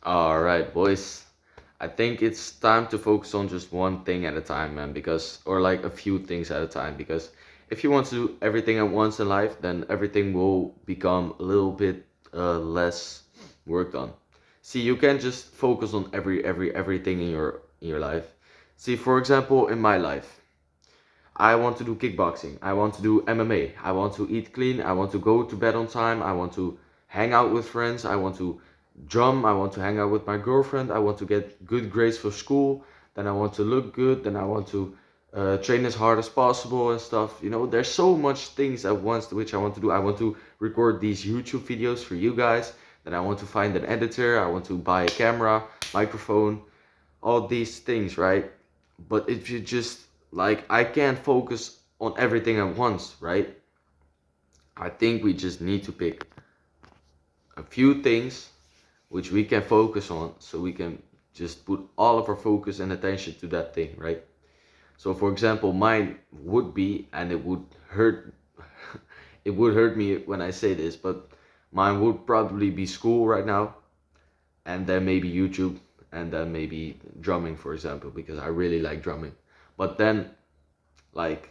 All right, boys. I think it's time to focus on just one thing at a time, man, because, or like a few things at a time, because if you want to do everything at once in life, then everything will become a little bit less worked on. See, you can't just focus on everything in your life. See, for example, in my life, I want to do kickboxing. I want to do MMA. I want to eat clean. I want to go to bed on time. I want to hang out with friends. I want to drum. I want to hang out with my girlfriend. I want to get good grades for school. Then I want to look good. Then I want to train as hard as possible and stuff. You know, there's so much things at once which I want to do. I want to record these YouTube videos for you guys. Then I want to find an editor. I want to buy a camera, microphone, all these things, right? But if you just like, I can't focus on everything at once, right? I think we just need to pick a few things which we can focus on so we can just put all of our focus and attention to that thing, right? So for example, mine would be, and it would hurt it would hurt me when I say this, but mine would probably be school right now, and then maybe YouTube, and then maybe drumming, for example, because I really like drumming. But then, like,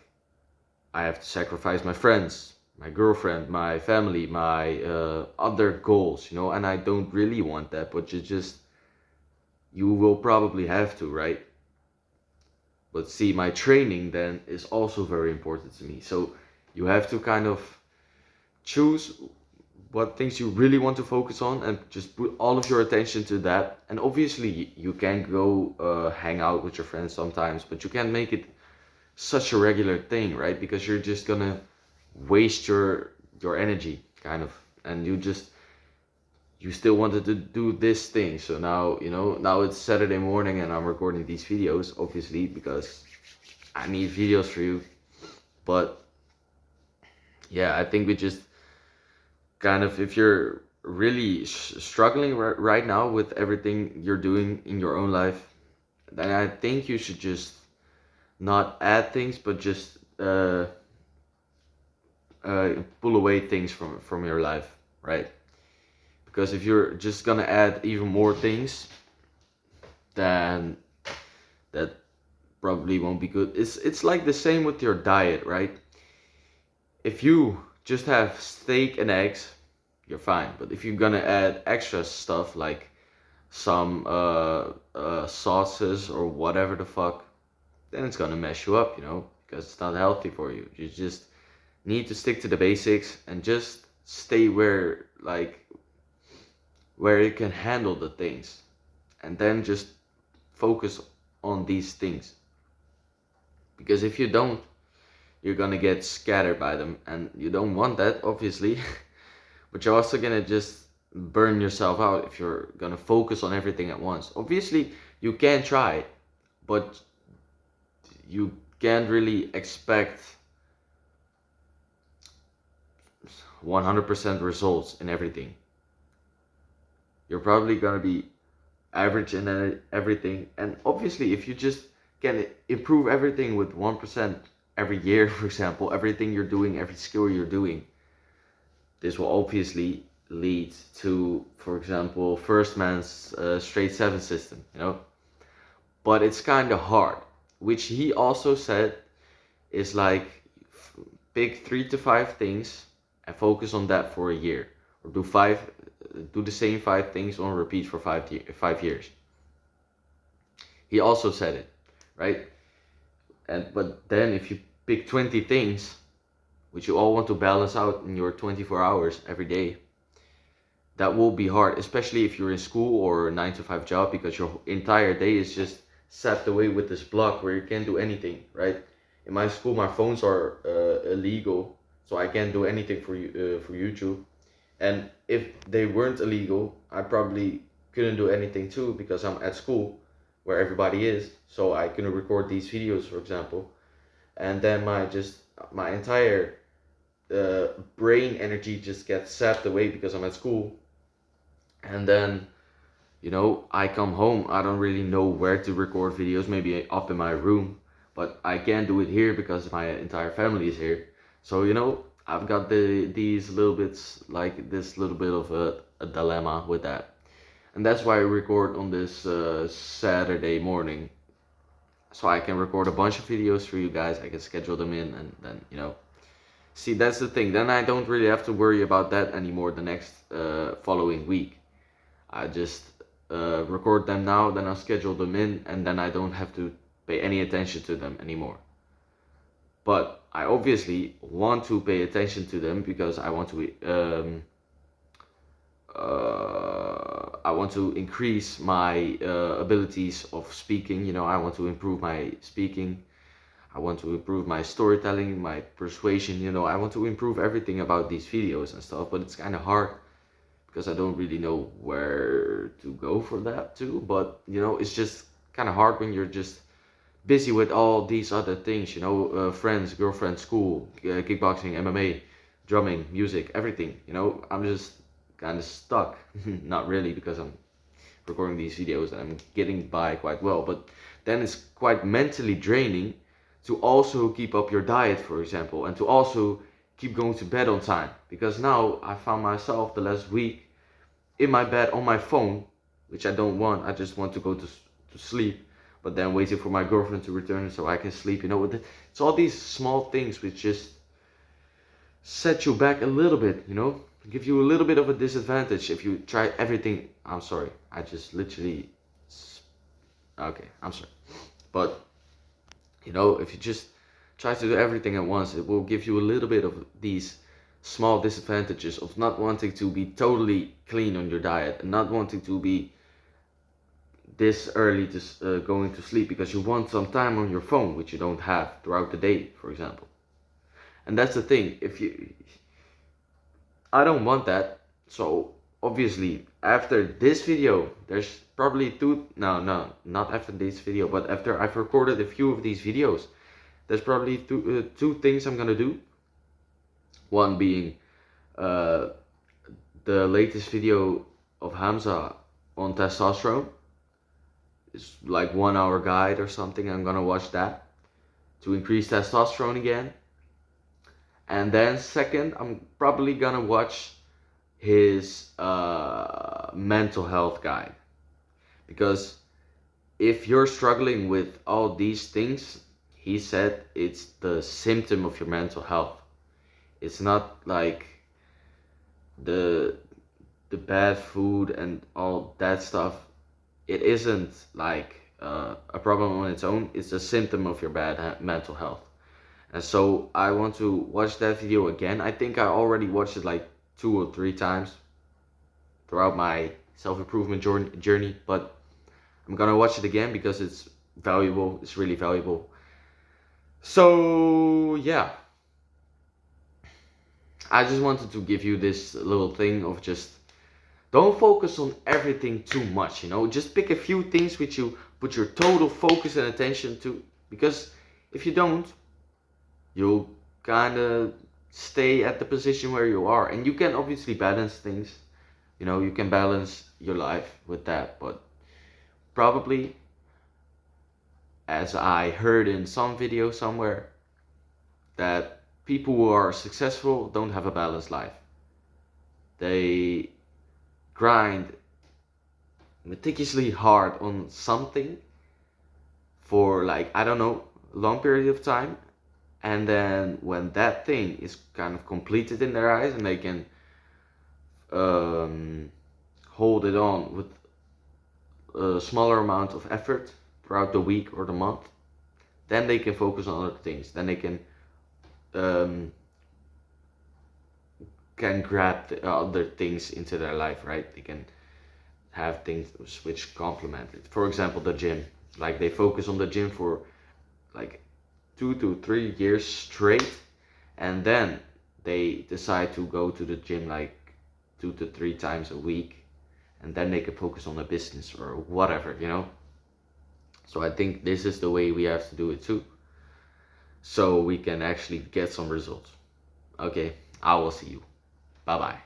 I have to sacrifice my friends, my girlfriend, my family, my other goals, you know, and I don't really want that, but you will probably have to, right? But see, my training then is also very important to me. So you have to kind of choose what things you really want to focus on and just put all of your attention to that. And obviously, you can go hang out with your friends sometimes, but you can't make it such a regular thing, right? Because you're just gonna waste your energy, kind of, and you still wanted to do this thing. So now, you know, now it's Saturday morning and I'm recording these videos, obviously, because I need videos for you. But yeah, I think we just kind of, if you're really struggling right now with everything you're doing in your own life, then I think you should just not add things, but just pull away things from your life, right? Because if you're just gonna add even more things, then that probably won't be good. It's like the same with your diet, right? If you just have steak and eggs, you're fine. But if you're gonna add extra stuff like some sauces or whatever the fuck, then it's gonna mess you up, you know, because it's not healthy for you. You just need to stick to the basics and just stay where you can handle the things, and then just focus on these things. Because if you don't, you're gonna get scattered by them, and you don't want that, obviously. But you're also gonna just burn yourself out if you're gonna focus on everything at once. Obviously, you can try, but you can't really expect 100% results in everything. You're probably gonna be average in everything, and obviously, if you just can improve everything with 1% every year, for example, everything you're doing, every skill you're doing, this will obviously lead to, for example, first man's straight seven system, you know. But it's kind of hard, which he also said is like, pick 3 to 5 things and focus on that for a year, or do the same 5 things on repeat for 5 years. He also said it, right? And but then if you pick 20 things which you all want to balance out in your 24 hours every day, that will be hard, especially if you're in school or a 9 to 5 job, because your entire day is just set away with this block where you can't do anything, right? In my school, my phones are illegal, so I can't do anything for YouTube. And if they weren't illegal, I probably couldn't do anything too, because I'm at school where everybody is. So I couldn't record these videos, for example. And then my entire brain energy just gets sapped away because I'm at school. And then, you know, I come home, I don't really know where to record videos, maybe up in my room, but I can't do it here because my entire family is here. So, you know, I've got these little bits, like this little bit of a dilemma with that. And that's why I record on this Saturday morning, so I can record a bunch of videos for you guys. I can schedule them in, and then see, that's the thing. Then I don't really have to worry about that anymore the next following week. I just record them now, then I'll schedule them in, and then I don't have to pay any attention to them anymore. But I obviously want to pay attention to them because I want to increase my abilities of speaking. I want to improve my speaking. I want to improve my storytelling, my persuasion. I want to improve everything about these videos and stuff. But it's kind of hard because I don't really know where to go for that too. But it's just kind of hard when you're just busy with all these other things. Friends, girlfriend, school, kickboxing, MMA, drumming, music, everything. I'm just kind of stuck. Not really, because I'm recording these videos and I'm getting by quite well. But then it's quite mentally draining to also keep up your diet, for example, and to also keep going to bed on time. Because now I found myself the last week in my bed on my phone, which I don't want. I just want to go to sleep, but then waiting for my girlfriend to return so I can sleep. It's all these small things which just set you back a little bit, give you a little bit of a disadvantage if you try everything. I'm sorry, I just literally, okay, I'm sorry. But, if you just try to do everything at once, it will give you a little bit of these small disadvantages of not wanting to be totally clean on your diet and not wanting to be this early to going to sleep because you want some time on your phone, which you don't have throughout the day, for example. And that's the thing. I don't want that. So obviously, after this video, there's probably no, not after this video, but after I've recorded a few of these videos, there's probably two things I'm gonna do. One being the latest video of Hamza on testosterone. It's like 1 hour guide or something. I'm gonna watch that to increase testosterone again. And then second, I'm probably gonna watch his mental health guide. Because if you're struggling with all these things, he said it's the symptom of your mental health. It's not like the bad food and all that stuff. It isn't like a problem on its own. It's a symptom of your bad mental health. And so I want to watch that video again. I think I already watched it like 2 or 3 times throughout my self-improvement journey, but I'm gonna watch it again because it's valuable. It's really valuable. So yeah, I just wanted to give you this little thing of just don't focus on everything too much. Just pick a few things which you put your total focus and attention to, because if you don't, you'll kind of stay at the position where you are. And you can obviously balance things. You can balance your life with that, but probably, as I heard in some video somewhere, that people who are successful don't have a balanced life. They grind meticulously hard on something for, like, I don't know, a long period of time, and then when that thing is kind of completed in their eyes and they can hold it on with a smaller amount of effort throughout the week or the month, then they can focus on other things. Then they can grab the other things into their life, right? They can have things which complement it. For example, the gym. Like, they focus on the gym for like 2 to 3 years straight, and then they decide to go to the gym like 2 to 3 times a week, and then they can focus on the business or whatever. So I think this is the way we have to do it too, so we can actually get some results. Okay, I will see you. Bye bye.